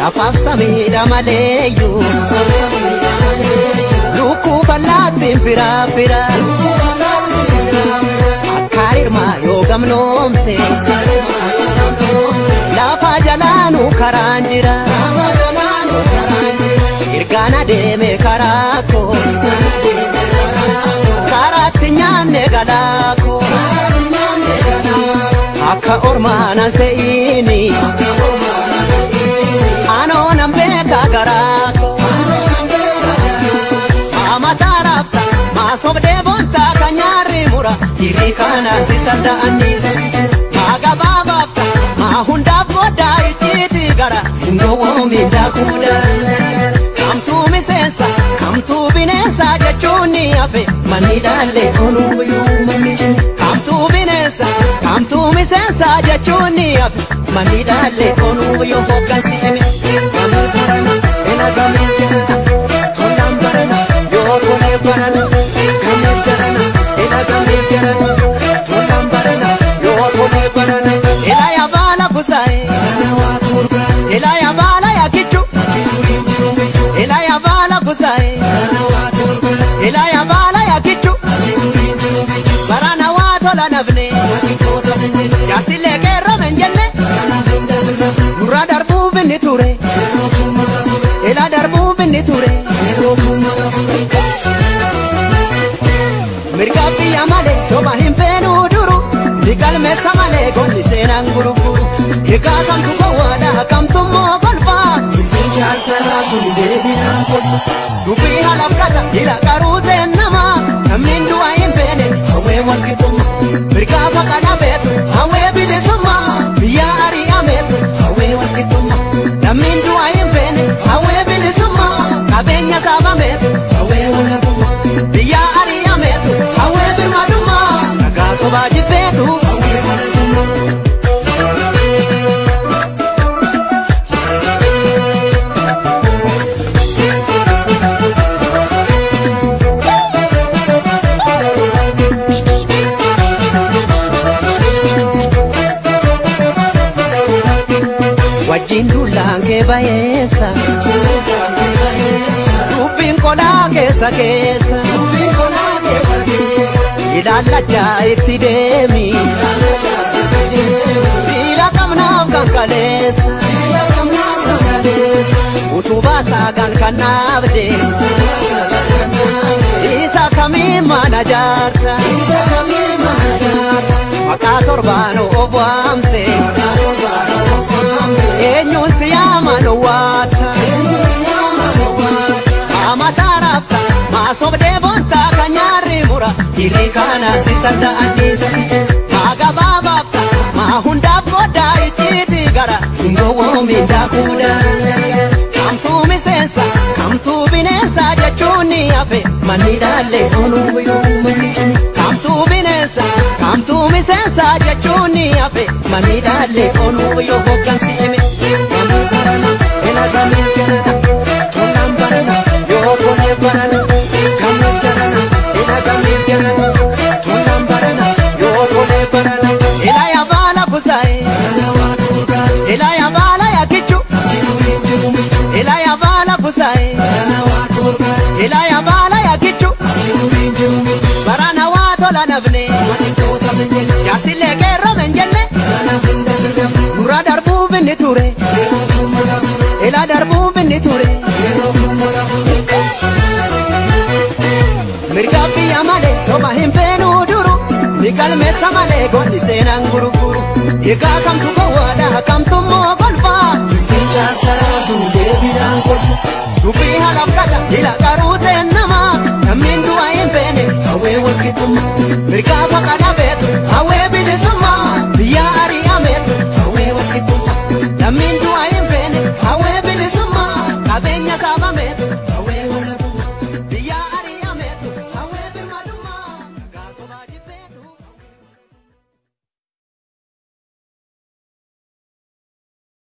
lafaaf samiidha maleeyyuu lukkuu bal'aatiin fira akka hirmaa yoo gamnoomte lafa jalaanuu karaan jira irgaan adeeme karaa koo karaatti nyaanne galaa koo akka ormaana se'ini anoo nan beeka garaa koo amataaraafta maasobdee boontaa kan nyaarri mura hirrii kanaan si sanda'anniisa maagabaabaafta maa hundaaf goddaa icciiti gara hindowwoomiin daakuudha kamtuu miseensa kamtuu bineensa jechuun ni hafe manni dhaallee onuuyyuu manni jenne kamtuu bineensa kamtuu miseensa jechuun ni hafe manni dhaallee onuuyyuu hoggansi jenne gamee barana ena gamee jarana tolaan barana yoo tolee barana gamee jarana ena gamee jarana tolaan barana yoo tolee barana ela ya baala kusae ela ya baala ya kichu ela ya baala kusae ela ya baala ya kichu barana waato la nafne jaasile keerro men jenne nurra darbuu binni ture ela darbuu binni ture mirga biyya malee soba hin feenuu duru nigalmeessa malee gonni seenaan guruguru egaa kamtu gowwaadha kamtummoo golfaa dubbiin jaaltalaa sun deebinaa kolfa dubbii halafkata ila qaruu teennamaa namni du'a hin feene hawwee walqixxummaa mirgaa faqana beetu hawwee bilisummaa biyya ari'ameetu hawwee walqixxummaa namni du'a hin feene hawwee bilisummaa qabeenya saabameetu hawwee walqixxummaa biyya ari'ameetu hawwee birmadummaa nagaa sobaa jibbeetu hawwee walqixxummaa wajjin dulaan kee bayeessa dubbiin kolaa keessa ilaalachaa itti deemi dhiira qabnaaf kan kaleessa utubaa saagaan kan naabde isa kamiin mana jaarta maqaa torbaanu obwaamte eenyuun si yaaman waata amataaraafta maasobdee boontaa kan nyaarri mura hirrii kanaan si sanda'anniisa maagabaabaafta maa hundaaf goddaa icciiti gara hindowwoomiin daakuudha kamtuu miseensa kamtuu bineensa jechuun ni hafe manni dhaallee onuuyyuu manni jenne kamtuu bineensa kamtuu miseensa jechuun ni hafe manni dhaallee onuuyyuu hoggansi jenne gamee barana ena gamee jarana tolaan barana yoo tolee barana gamee jarana ena gamee jarana tolaan barana yoo tolee barana ela ya baala kusae ela ya baala ya kichu ela ya baala kusae ela ya baala ya kichu barana waato la nafne jaasile keerro men jenne nurra darbuu binni ture ela darbuu binni ture mirga biyya malee soba hin feenuu duru nigalmeessa malee gonni seenaan guruguru egaa kamtu gowwaadha kamtu